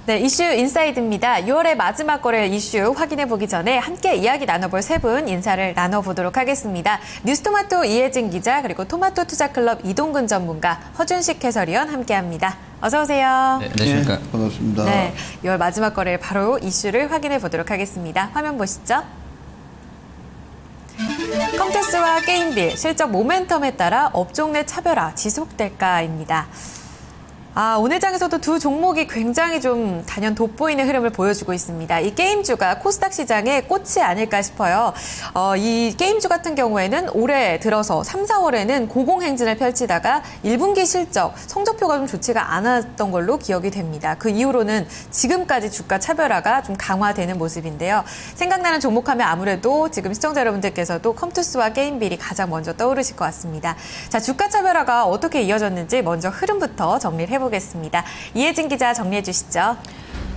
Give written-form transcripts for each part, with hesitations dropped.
네, 이슈 인사이드입니다. 6월의 마지막 거래일 이슈 확인해보기 전에 함께 이야기 나눠볼 세 분 인사를 나눠보도록 하겠습니다. 뉴스토마토 이혜진 기자, 그리고 토마토 투자클럽 이동근 전문가, 허준식 해설위원 함께합니다. 어서 오세요. 네, 안녕하십니까. 네, 반갑습니다. 네, 6월 마지막 거래일 바로 이슈를 확인해보도록 하겠습니다. 화면 보시죠. 컴투스와 게임빌, 실적 모멘텀에 따라 업종 내 차별화 지속될까입니다. 오늘 장에서도 두 종목이 굉장히 좀 단연 돋보이는 흐름을 보여주고 있습니다. 이 게임주가 코스닥 시장의 꽃이 아닐까 싶어요. 이 게임주 같은 경우에는 올해 들어서 3, 4월에는 고공행진을 펼치다가 1분기 실적, 성적표가 좀 좋지가 않았던 걸로 기억이 됩니다. 그 이후로는 지금까지 주가 차별화가 좀 강화되는 모습인데요. 생각나는 종목하면 아무래도 지금 시청자 여러분들께서도 컴투스와 게임빌이 가장 먼저 떠오르실 것 같습니다. 자, 주가 차별화가 어떻게 이어졌는지 먼저 흐름부터 정리를 해보겠습니다. 이혜진 기자 정리해 주시죠.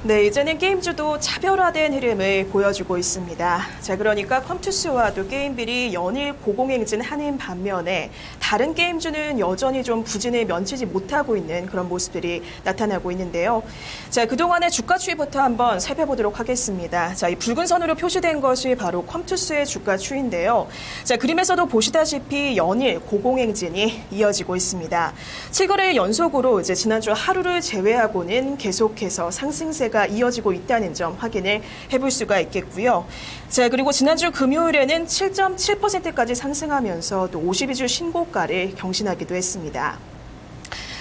네, 이제는 게임주도 차별화된 흐름을 보여주고 있습니다. 자, 그러니까 컴투스와도 게임빌이 연일 고공행진하는 반면에 다른 게임주는 여전히 좀 부진을 면치지 못하고 있는 그런 모습들이 나타나고 있는데요. 자, 그동안의 주가 추이부터 한번 살펴보도록 하겠습니다. 자, 이 붉은 선으로 표시된 것이 바로 컴투스의 주가 추이인데요. 자, 그림에서도 보시다시피 연일 고공행진이 이어지고 있습니다. 7거래일 연속으로 이제 지난주 하루를 제외하고는 계속해서 상승세가 이어지고 있다는 점 확인을 해볼 수가 있겠고요. 자, 그리고 지난주 금요일에는 7.7%까지 상승하면서 또 52주 신고가를 경신하기도 했습니다.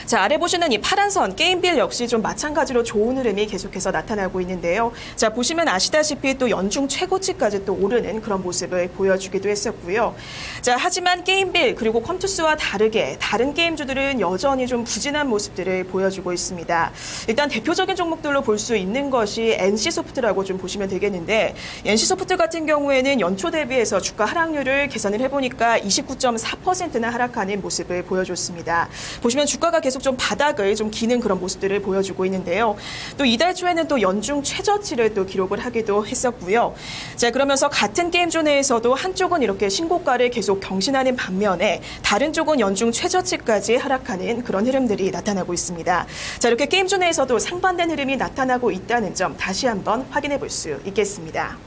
자, 아래 보시는 이 파란 선 게임빌 역시 좀 마찬가지로 좋은 흐름이 계속해서 나타나고 있는데요. 자, 보시면 아시다시피 또 연중 최고치까지 또 오르는 그런 모습을 보여주기도 했었고요. 자, 하지만 게임빌 그리고 컴투스와 다르게 다른 게임주들은 여전히 좀 부진한 모습들을 보여주고 있습니다. 일단 대표적인 종목들로 볼 수 있는 것이 NC소프트라고 좀 보시면 되겠는데, NC소프트 같은 경우에는 연초 대비해서 주가 하락률을 계산을 해보니까 29.4%나 하락하는 모습을 보여줬습니다. 보시면 주가가 계속 좀 바닥을 좀 기는 그런 모습들을 보여주고 있는데요. 또 이달 초에는 또 연중 최저치를 또 기록을 하기도 했었고요. 자, 그러면서 같은 게임주 내에서도 한쪽은 이렇게 신고가를 계속 경신하는 반면에 다른 쪽은 연중 최저치까지 하락하는 그런 흐름들이 나타나고 있습니다. 자, 이렇게 게임주 내에서도 상반된 흐름이 나타나고 있다는 점 다시 한번 확인해 볼 수 있겠습니다.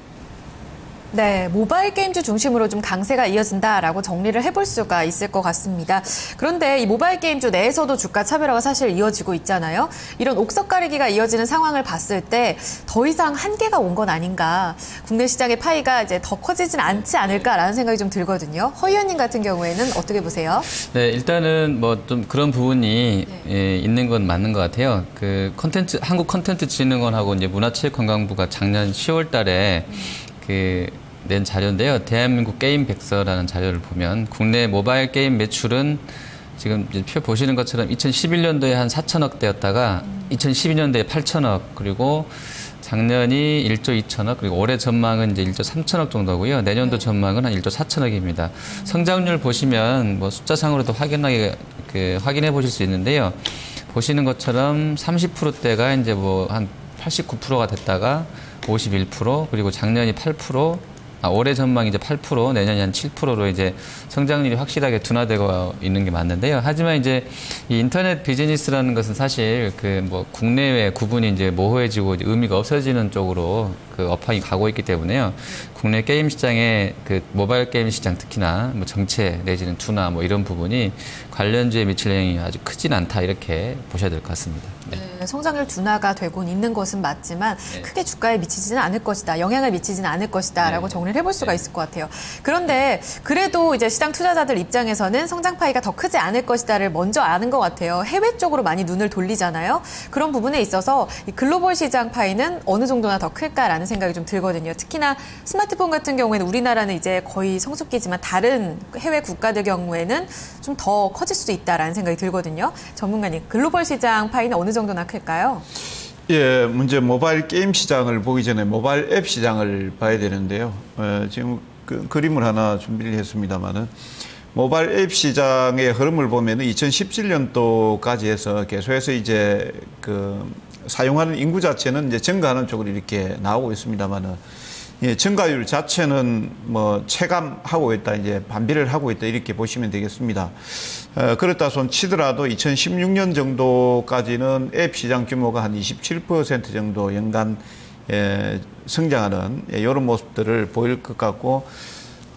네, 모바일 게임주 중심으로 좀 강세가 이어진다라고 정리를 해볼 수가 있을 것 같습니다. 그런데 이 모바일 게임주 내에서도 주가 차별화가 사실 이어지고 있잖아요. 이런 옥석 가리기가 이어지는 상황을 봤을 때 더 이상 한계가 온 건 아닌가. 국내 시장의 파이가 이제 더 커지진 않지 않을까라는 생각이 좀 들거든요. 허 의원님 같은 경우에는 어떻게 보세요? 네, 일단은 뭐 좀 그런 부분이 있는 건 맞는 것 같아요. 그 한국컨텐츠진흥원하고 이제 문화체육관광부가 작년 10월 달에 낸 자료인데요. 대한민국 게임 백서라는 자료를 보면 국내 모바일 게임 매출은 지금 표 보시는 것처럼 2011년도에 한 4천억 대였다가 2012년도에 8천억, 그리고 작년이 1조 2천억, 그리고 올해 전망은 이제 1조 3천억 정도고요. 내년도 전망은 한 1조 4천억입니다. 성장률 보시면 뭐 숫자상으로도 확인해 보실 수 있는데요. 보시는 것처럼 30%대가 이제 뭐 한 89%가 됐다가 51%, 그리고 작년이 8%, 올해 전망이 이제 8%, 내년이 한 7%로 이제 성장률이 확실하게 둔화되고 있는 게 맞는데요. 하지만 이제 이 인터넷 비즈니스라는 것은 사실 뭐 국내외 구분이 이제 모호해지고 이제 의미가 없어지는 쪽으로 업황이 가고 있기 때문에요. 국내 게임 시장의 모바일 게임 시장 특히나 뭐 정체 내지는 둔화 뭐 이런 부분이 관련주에 미칠 영향이 아주 크진 않다, 이렇게 보셔야 될 것 같습니다. 네, 성장률 둔화가 되고 있는 것은 맞지만 크게 주가에 미치지는 않을 것이다, 영향을 미치지는 않을 것이다라고 정리를 해볼 수가 있을 것 같아요. 그런데 그래도 이제 시장 투자자들 입장에서는 성장 파이가 더 크지 않을 것이다를 먼저 아는 것 같아요. 해외 쪽으로 많이 눈을 돌리잖아요. 그런 부분에 있어서 이 글로벌 시장 파이는 어느 정도나 더 클까라는 생각이 좀 들거든요. 특히나 스마트폰 같은 경우에는 우리나라는 이제 거의 성숙기지만 다른 해외 국가들 경우에는 좀 더 커질 수도 있다라는 생각이 들거든요. 전문가님, 글로벌 시장 파이는 어느 정도나 클까요? 예, 먼저 모바일 게임 시장을 보기 전에 모바일 앱 시장을 봐야 되는데요. 지금 그림을 하나 준비를 했습니다만은 모바일 앱 시장의 흐름을 보면 2017년도까지 해서 계속해서 이제 사용하는 인구 자체는 이제 증가하는 쪽으로 이렇게 나오고 있습니다만은 예, 증가율 자체는 뭐 체감하고 있다, 이제 반비를 하고 있다 이렇게 보시면 되겠습니다. 그렇다 손 치더라도 2016년 정도까지는 앱 시장 규모가 한 27% 정도 연간 성장하는 이런 모습들을 보일 것 같고,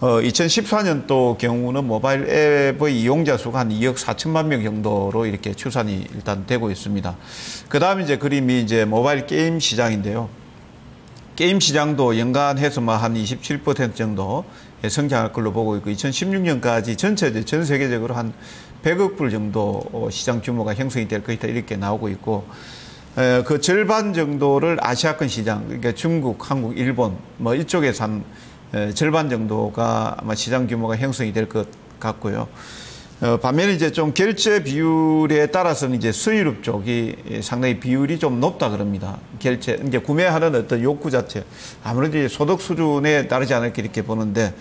2014년도 경우는 모바일 앱의 이용자 수가 한 2억 4천만 명 정도로 이렇게 추산이 일단 되고 있습니다. 그 다음에 이제 그림이 이제 모바일 게임 시장인데요. 게임 시장도 연간 해서 한 27% 정도 성장할 걸로 보고 있고, 2016년까지 전 세계적으로 한 100억 불 정도 시장 규모가 형성이 될 것이다 이렇게 나오고 있고, 그 절반 정도를 아시아권 시장, 그러니까 중국, 한국, 일본 뭐 이쪽에서 한 절반 정도가 아마 시장 규모가 형성이 될 것 같고요. 반면에 이제 좀 결제 비율에 따라서는 이제 수유럽 쪽이 상당히 비율이 좀 높다 그럽니다. 결제, 이제 구매하는 어떤 욕구 자체. 아무래도 이제 소득 수준에 따르지 않을까 이렇게 보는데,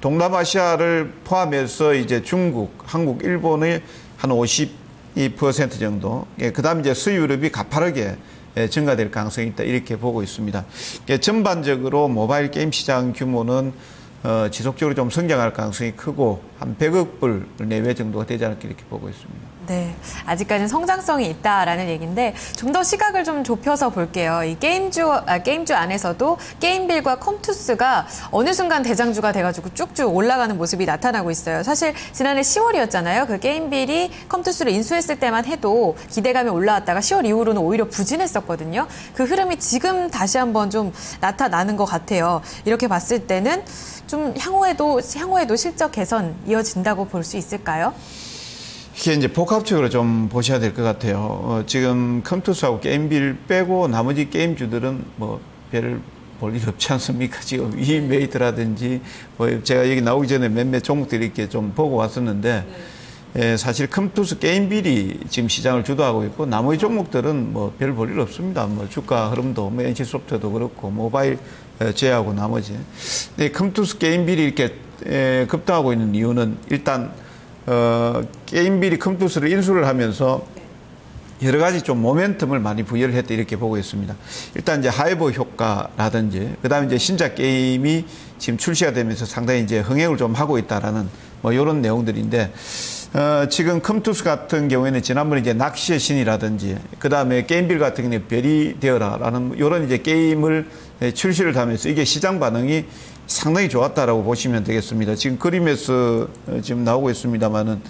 동남아시아를 포함해서 이제 중국, 한국, 일본의 한 52% 정도. 그 다음에 이제 수유럽이 가파르게 증가될 가능성이 있다 이렇게 보고 있습니다. 전반적으로 모바일 게임 시장 규모는 지속적으로 좀 성장할 가능성이 크고 한 100억 불 내외 정도가 되지 않을까 이렇게 보고 있습니다. 네, 아직까지는 성장성이 있다라는 얘기인데 좀 더 시각을 좀 좁혀서 볼게요. 이 게임주 안에서도 게임빌과 컴투스가 어느 순간 대장주가 돼가지고 쭉쭉 올라가는 모습이 나타나고 있어요. 사실 지난해 10월이었잖아요. 그 게임빌이 컴투스를 인수했을 때만 해도 기대감이 올라왔다가 10월 이후로는 오히려 부진했었거든요. 그 흐름이 지금 다시 한번 좀 나타나는 것 같아요. 이렇게 봤을 때는 좀 향후에도 실적 개선 이어진다고 볼 수 있을까요? 이게 이제 복합적으로 좀 보셔야 될 것 같아요. 지금 컴투스하고 게임빌 빼고 나머지 게임주들은 뭐 별 볼 일 없지 않습니까? 지금 위메이트라든지 뭐 제가 여기 나오기 전에 몇몇 종목들이 이렇게 좀 보고 왔었는데, 사실 컴투스 게임빌이 지금 시장을 주도하고 있고 나머지 종목들은 뭐 별 볼 일 없습니다. 뭐 주가 흐름도 뭐 NC소프트도 그렇고 모바일 제하고 나머지. 근데 컴투스 게임빌이 이렇게 급등하고 있는 이유는 일단 게임빌이 컴투스를 인수를 하면서 여러 가지 좀 모멘텀을 많이 부여를 했다 이렇게 보고 있습니다. 일단 이제 하이브 효과라든지, 그 다음에 이제 신작 게임이 지금 출시가 되면서 상당히 이제 흥행을 좀 하고 있다라는 뭐 이런 내용들인데, 지금 컴투스 같은 경우에는 지난번에 이제 낚시의 신이라든지, 그 다음에 게임빌 같은 경우에 별이 되어라라는 이런 이제 게임을 출시를 하면서 이게 시장 반응이 상당히 좋았다라고 보시면 되겠습니다. 지금 그림에서 지금 나오고 있습니다만은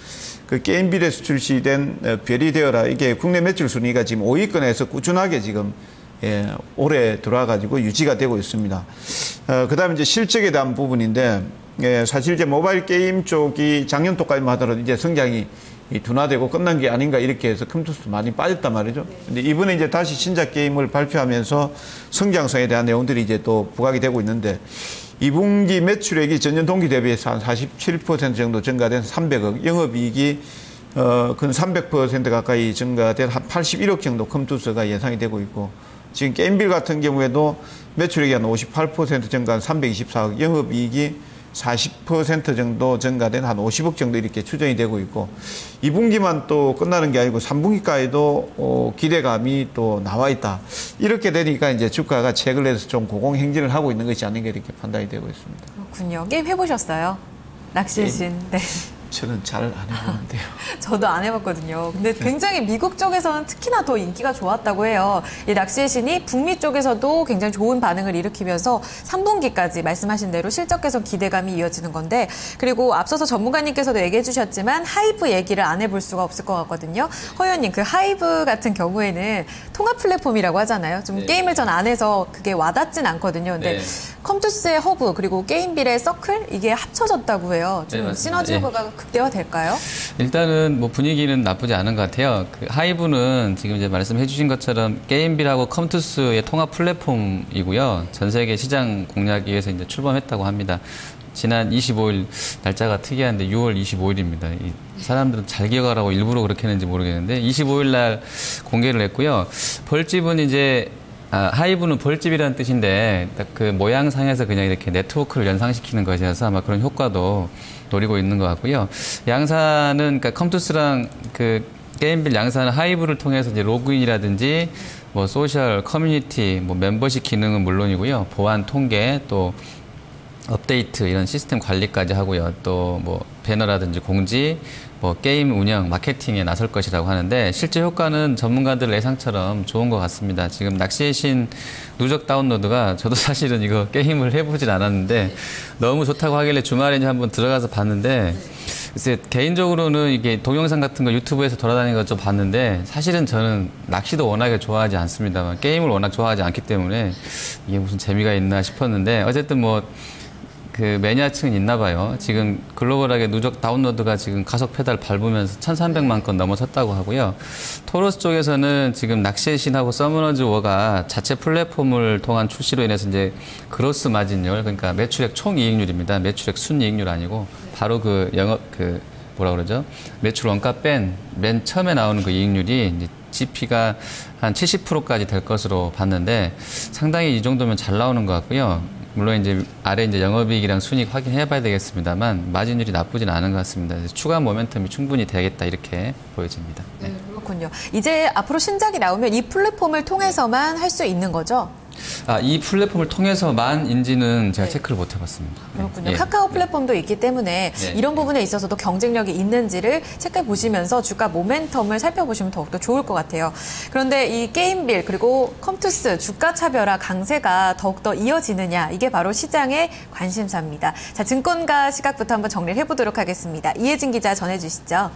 그 게임빌에서 출시된 별이 되어라, 이게 국내 매출 순위가 지금 5위권에서 꾸준하게 지금 올해 들어와가지고 유지가 되고 있습니다. 그 다음에 이제 실적에 대한 부분인데, 사실 이제 모바일 게임 쪽이 작년도까지만 하더라도 이제 성장이 둔화되고 끝난 게 아닌가 이렇게 해서 컴투스도 많이 빠졌단 말이죠. 근데 이번에 이제 다시 신작 게임을 발표하면서 성장성에 대한 내용들이 이제 또 부각이 되고 있는데, 2분기 매출액이 전년 동기 대비해서 한 47% 정도 증가된 300억, 영업이익이 근 300% 가까이 증가된 한 81억 정도 컴투스가 예상이 되고 있고, 지금 게임빌 같은 경우에도 매출액이 한 58% 증가한 324억, 영업이익이 40% 정도 증가된 한 50억 정도 이렇게 추정이 되고 있고, 2분기만 또 끝나는 게 아니고 3분기까지도 기대감이 또 나와 있다. 이렇게 되니까 이제 주가가 최근에서 좀 고공행진을 하고 있는 것이 아닌가 이렇게 판단이 되고 있습니다. 그렇군요. 게임 해보셨어요? 낚시의 신. 네. 저는 잘 안 해보는데요. 저도 안 해봤거든요. 근데 굉장히 미국 쪽에서는 특히나 더 인기가 좋았다고 해요. 이 낚시의 신이 북미 쪽에서도 굉장히 좋은 반응을 일으키면서 3분기까지 말씀하신 대로 실적 개선 기대감이 이어지는 건데, 그리고 앞서서 전문가님께서도 얘기해 주셨지만 하이브 얘기를 안 해볼 수가 없을 것 같거든요. 허 의원님, 그 하이브 같은 경우에는 통합 플랫폼이라고 하잖아요. 좀 게임을 전 안 해서 그게 와닿진 않거든요. 근데 컴투스의 허브 그리고 게임빌의 서클 이게 합쳐졌다고 해요. 좀 시너지 효과가 극대화될까요? 일단은 뭐 분위기는 나쁘지 않은 것 같아요. 그 하이브는 지금 이제 말씀해 주신 것처럼 게임빌하고 컴투스의 통합 플랫폼이고요. 전 세계 시장 공략에 위해서 이제 출범했다고 합니다. 지난 25일 날짜가 특이한데 6월 25일입니다. 이 사람들은 잘 기억하라고 일부러 그렇게 했는지 모르겠는데 25일 날 공개를 했고요. 벌집은 이제 하이브는 벌집이라는 뜻인데 딱 그 모양상에서 그냥 이렇게 네트워크를 연상시키는 것이어서 아마 그런 효과도 노리고 있는 것 같고요. 양사는 그러니까 컴투스랑 그 게임빌 양사는 하이브를 통해서 이제 로그인이라든지 뭐 소셜, 커뮤니티, 뭐 멤버십 기능은 물론이고요. 보안, 통계, 또 업데이트 이런 시스템 관리까지 하고요. 또 뭐 배너라든지 공지, 뭐 게임 운영, 마케팅에 나설 것이라고 하는데 실제 효과는 전문가들 예상처럼 좋은 것 같습니다. 지금 낚시의 신 누적 다운로드가 저도 사실은 이거 게임을 해보진 않았는데 너무 좋다고 하길래 주말에 이제 한번 들어가서 봤는데 글쎄 개인적으로는 이게 동영상 같은 거 유튜브에서 돌아다니는 거 좀 봤는데 사실은 저는 낚시도 워낙에 좋아하지 않습니다만 게임을 워낙 좋아하지 않기 때문에 이게 무슨 재미가 있나 싶었는데 어쨌든 뭐 그 매니아층은 있나 봐요. 지금 글로벌하게 누적 다운로드가 지금 가속 페달 밟으면서 1,300만 건 넘어섰다고 하고요. 토로스 쪽에서는 지금 낚시의 신하고 서머너즈 워가 자체 플랫폼을 통한 출시로 인해서 이제 그로스 마진율, 그러니까 매출액 총이익률입니다. 매출액 순이익률 아니고 바로 그 영업 그 뭐라 그러죠? 매출 원가 뺀 맨 처음에 나오는 그 이익률이 이제 GP가 한 70%까지 될 것으로 봤는데 상당히 이 정도면 잘 나오는 것 같고요. 물론 이제 아래 이제 영업이익이랑 순이익 확인해 봐야 되겠습니다만 마진율이 나쁘진 않은 것 같습니다. 그래서 추가 모멘텀이 충분히 되겠다 이렇게 보여집니다. 네. 그렇군요. 이제 앞으로 신작이 나오면 이 플랫폼을 통해서만 할 수 있는 거죠? 이 플랫폼을 통해서만인지는 제가 네. 체크를 못 해봤습니다. 그렇군요. 예. 카카오 플랫폼도 있기 때문에 네. 이런 부분에 있어서도 경쟁력이 있는지를 체크해 보시면서 주가 모멘텀을 살펴보시면 더욱더 좋을 것 같아요. 그런데 이 게임빌 그리고 컴투스 주가 차별화 강세가 더욱더 이어지느냐 이게 바로 시장의 관심사입니다. 자, 증권가 시각부터 한번 정리를 해보도록 하겠습니다. 이혜진 기자 전해주시죠.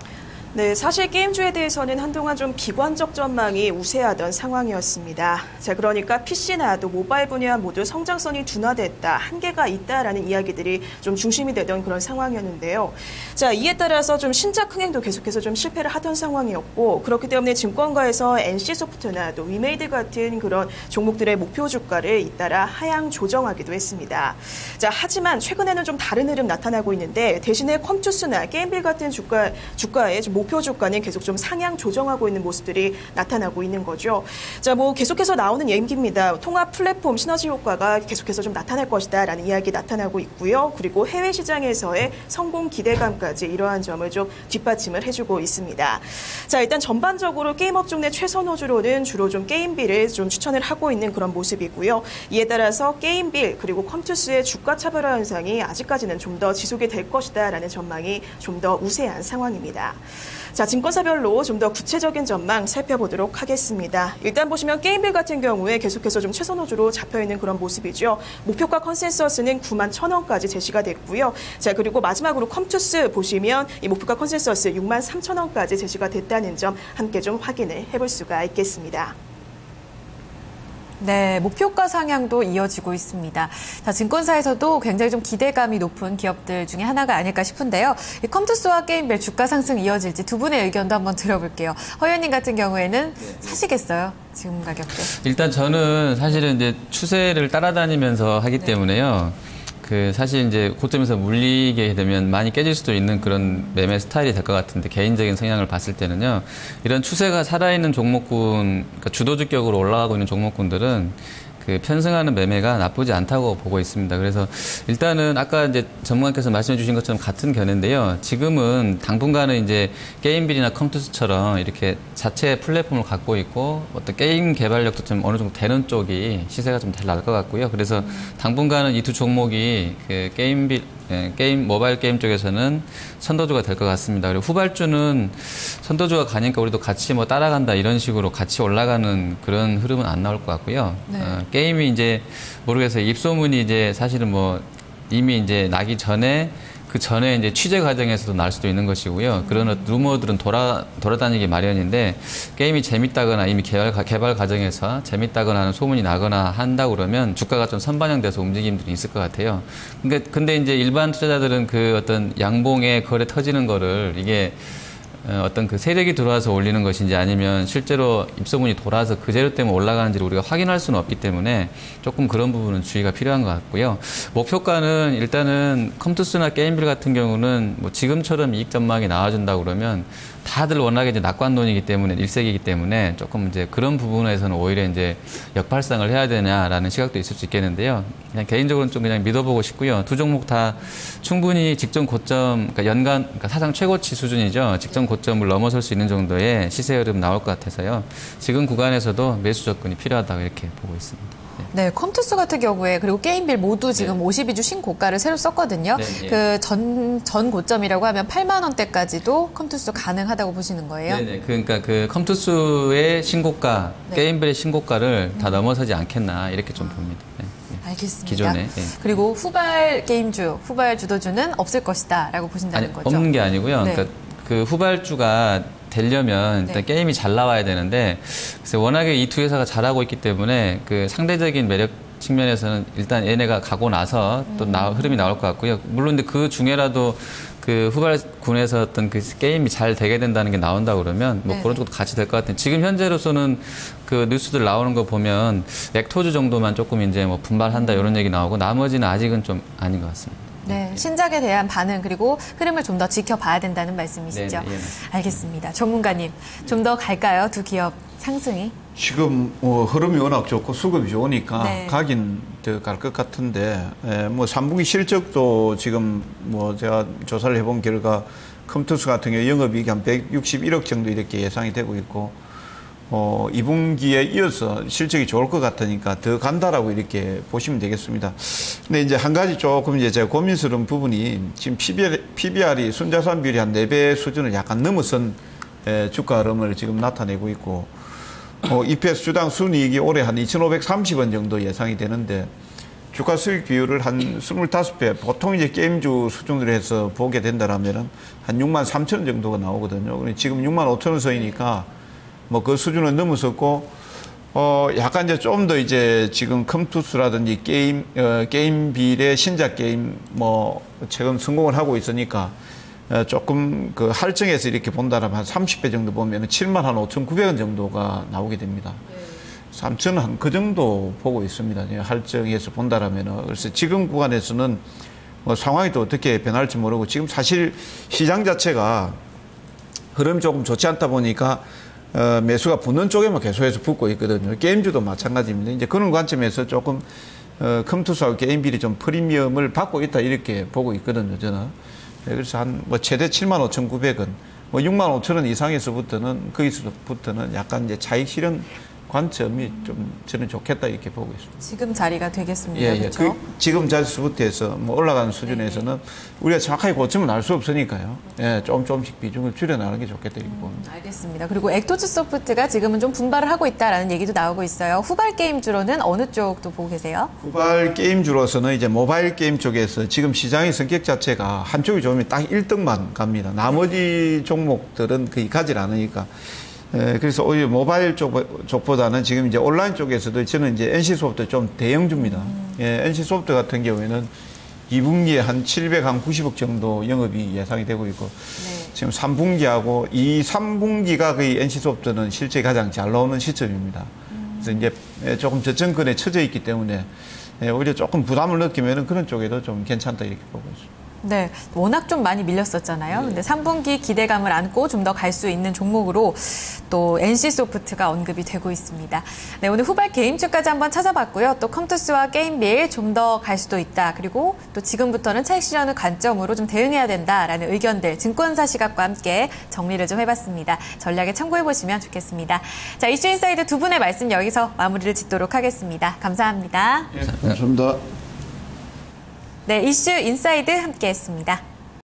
네, 사실 게임주에 대해서는 한동안 좀 비관적 전망이 우세하던 상황이었습니다. 자, 그러니까 PC나 또 모바일 분야 모두 성장성이 둔화됐다, 한계가 있다라는 이야기들이 좀 중심이 되던 그런 상황이었는데요. 자, 이에 따라서 좀 신작 흥행도 계속해서 좀 실패를 하던 상황이었고, 그렇기 때문에 증권가에서 NC소프트나 또 위메이드 같은 그런 종목들의 목표 주가를 잇따라 하향 조정하기도 했습니다. 자, 하지만 최근에는 좀 다른 흐름 나타나고 있는데 대신에 컴투스나 게임빌 같은 주가의 좀 목표 주가는 계속 좀 상향 조정하고 있는 모습들이 나타나고 있는 거죠. 자, 뭐 계속해서 나오는 얘기입니다. 통합 플랫폼 시너지 효과가 계속해서 좀 나타날 것이다라는 이야기 나타나고 있고요. 그리고 해외 시장에서의 성공 기대감까지 이러한 점을 좀 뒷받침을 해주고 있습니다. 자, 일단 전반적으로 게임 업종 내 최선 호주로는 주로 좀 게임빌을 좀 추천을 하고 있는 그런 모습이고요. 이에 따라서 게임빌 그리고 컴투스의 주가 차별화 현상이 아직까지는 좀 더 지속이 될 것이다라는 전망이 좀 더 우세한 상황입니다. 자, 증권사별로 좀 더 구체적인 전망 살펴보도록 하겠습니다. 일단 보시면 게임빌 같은 경우에 계속해서 좀 최선 호주로 잡혀있는 그런 모습이죠. 목표가 컨센서스는 91,000원까지 제시가 됐고요. 자, 그리고 마지막으로 컴투스 보시면 이 목표가 컨센서스 63,000원까지 제시가 됐다는 점 함께 좀 확인을 해볼 수가 있겠습니다. 네, 목표가 상향도 이어지고 있습니다. 자, 증권사에서도 굉장히 좀 기대감이 높은 기업들 중에 하나가 아닐까 싶은데요. 이 컴투스와 게임빌 주가 상승 이어질지 두 분의 의견도 한번 들어볼게요. 허연님 같은 경우에는 사시겠어요? 지금 가격대? 일단 저는 사실은 이제 추세를 따라다니면서 하기 때문에요. 그 사실 이제 고점에서 물리게 되면 많이 깨질 수도 있는 그런 매매 스타일이 될 것 같은데 개인적인 성향을 봤을 때는요. 이런 추세가 살아있는 종목군, 그러니까 주도주격으로 올라가고 있는 종목군들은 그 편승하는 매매가 나쁘지 않다고 보고 있습니다. 그래서 일단은 아까 이제 전문가께서 말씀해 주신 것처럼 같은 견해인데요. 지금은 당분간은 이제 게임빌이나 컴투스처럼 이렇게 자체 플랫폼을 갖고 있고 어떤 게임 개발력도 좀 어느 정도 되는 쪽이 시세가 좀 잘 날 것 같고요. 그래서 당분간은 이 두 종목이 그 모바일 게임 쪽에서는 선도주가 될 것 같습니다. 그리고 후발주는 선도주가 가니까 우리도 같이 뭐 따라간다 이런 식으로 같이 올라가는 그런 흐름은 안 나올 것 같고요. 네. 게임이 이제 모르겠어요. 입소문이 이제 사실은 뭐 이미 이제 나기 전에 그 전에 이제 취재 과정에서도 날 수도 있는 것이고요. 그런 루머들은 돌아다니기 마련인데 게임이 재밌다거나 이미 개발 과정에서 재밌다거나 하는 소문이 나거나 한다고 그러면 주가가 좀 선반영돼서 움직임들이 있을 것 같아요. 근데 이제 일반 투자자들은 그 어떤 양봉의 거래 터지는 거를 이게 어떤 그 세력이 들어와서 올리는 것인지 아니면 실제로 입소문이 돌아서 그 재료 때문에 올라가는지를 우리가 확인할 수는 없기 때문에 조금 그런 부분은 주의가 필요한 것 같고요. 목표가는 일단은 컴투스나 게임빌 같은 경우는 뭐 지금처럼 이익 전망이 나와준다고 그러면 다들 워낙에 이제 낙관론이기 때문에 일색이기 때문에 조금 이제 그런 부분에서는 오히려 이제 역발상을 해야 되냐라는 시각도 있을 수 있겠는데요. 그냥 개인적으로는 좀 그냥 믿어보고 싶고요. 두 종목 다 충분히 직전 고점, 그러니까 연간, 그러니까 사상 최고치 수준이죠. 직전 고점을 넘어설 수 있는 정도의 시세 흐름 나올 것 같아서요. 지금 구간에서도 매수 접근이 필요하다고 이렇게 보고 있습니다. 네, 컴투스 같은 경우에 그리고 게임빌 모두 지금 52주 신고가를 새로 썼거든요. 그 전 고점이라고 하면 8만 원대까지도 컴투스 가능하다고 보시는 거예요? 네네. 그러니까 그 컴투스의 신고가, 게임빌의 신고가를 다 넘어서지 않겠나 이렇게 좀 봅니다. 네. 알겠습니다. 기존에. 그리고 후발 게임주, 후발 주도주는 없을 것이다라고 보신다는 거죠? 없는 게 아니고요. 네. 그러니까 그 후발주가 되려면 일단 게임이 잘 나와야 되는데, 그래서 워낙에 이 두 회사가 잘하고 있기 때문에 그 상대적인 매력 측면에서는 일단 얘네가 가고 나서 또 흐름이 나올 것 같고요. 물론 근데 그 중에라도 그 후발군에서 어떤 그 게임이 잘 되게 된다는 게 나온다 그러면 뭐 그런 쪽도 같이 될 것 같아요. 지금 현재로서는 그 뉴스들 나오는 거 보면 액토주 정도만 조금 이제 뭐 분발한다 이런 얘기 나오고 나머지는 아직은 좀 아닌 것 같습니다. 네, 신작에 대한 반응 그리고 흐름을 좀 더 지켜봐야 된다는 말씀이시죠? 네, 네, 알겠습니다. 전문가님, 좀 더 갈까요? 두 기업 상승이? 지금 흐름이 워낙 좋고 수급이 좋으니까 네. 가긴 더 갈 것 같은데 뭐 3분기 실적도 지금 뭐 제가 조사를 해본 결과 컴투스 같은 경우 영업이익이 한 161억 정도 이렇게 예상이 되고 있고 2분기에 이어서 실적이 좋을 것 같으니까 더 간다라고 이렇게 보시면 되겠습니다. 근데 이제 한 가지 조금 이제 제가 고민스러운 부분이 지금 PBR이 순자산 비율이 한 4배 수준을 약간 넘어선 주가 흐름을 지금 나타내고 있고 EPS 주당 순이익이 올해 한 2,530원 정도 예상이 되는데 주가 수익 비율을 한 25배, 보통 이제 게임주 수준으로 해서 보게 된다라면은 한 63,000원 정도가 나오거든요. 지금 65,000원 선이니까 뭐 그 수준은 넘어섰고, 약간 이제 좀 더 이제 지금 컴투스라든지 게임빌의 신작 게임 뭐 최근 성공을 하고 있으니까 조금 그 할증에서 이렇게 본다라면 한 30배 정도 보면 7만 한 5,900원 정도가 나오게 됩니다. 저는 한 그 정도 보고 있습니다. 할증에서 본다라면. 그래서 지금 구간에서는 뭐 상황이 또 어떻게 변할지 모르고 지금 사실 시장 자체가 흐름이 조금 좋지 않다 보니까 매수가 붙는 쪽에만 계속해서 붙고 있거든요. 게임주도 마찬가지입니다. 이제 그런 관점에서 조금 컴투스하고 게임빌이 좀 프리미엄을 받고 있다 이렇게 보고 있거든요. 저는. 그래서 한 뭐 최대 75,900원, 뭐 65,000원 이상에서부터는 거기서부터는 약간 이제 차익 실현 관점이 좀 저는 좋겠다 이렇게 보고 있습니다. 지금 자리가 되겠습니다. 예, 그렇죠? 지금 자리부터 해서 뭐 올라가는 수준에서는 우리가 정확하게 고점을 알 수 없으니까요. 예, 조금씩 비중을 줄여나가는 게 좋겠다 이렇게 봅니다. 알겠습니다. 그리고 액토즈 소프트가 지금은 좀 분발을 하고 있다라는 얘기도 나오고 있어요. 후발 게임주로는 어느 쪽도 보고 계세요? 후발 게임주로서는 이제 모바일 게임 쪽에서 지금 시장의 성격 자체가 한쪽이 좋으면 딱 1등만 갑니다. 나머지 종목들은 거의 가지 않으니까. 그래서 오히려 모바일 쪽보다는 지금 이제 온라인 쪽에서도 저는 이제 NC소프트 좀 대형주입니다. NC소프트 같은 경우에는 2분기에 한 790억 정도 영업이 예상이 되고 있고, 지금 3분기하고 3분기가 거의 NC소프트는 실제 가장 잘 나오는 시점입니다. 그래서 이제 조금 저점권에 처져 있기 때문에 오히려 조금 부담을 느끼면 그런 쪽에도 좀 괜찮다 이렇게 보고 있습니다. 네, 워낙 좀 많이 밀렸었잖아요. 근데 3분기 기대감을 안고 좀 더 갈 수 있는 종목으로 또 NC소프트가 언급이 되고 있습니다. 네, 오늘 후발 게임주까지 한번 찾아봤고요. 또 컴투스와 게임빌 좀 더 갈 수도 있다. 그리고 또 지금부터는 차익 실현을 관점으로 좀 대응해야 된다라는 의견들, 증권사 시각과 함께 정리를 좀 해봤습니다. 전략에 참고해보시면 좋겠습니다. 자, 이슈 인사이드 두 분의 말씀 여기서 마무리를 짓도록 하겠습니다. 감사합니다. 감사합니다. 네, 이슈 인사이드 함께했습니다.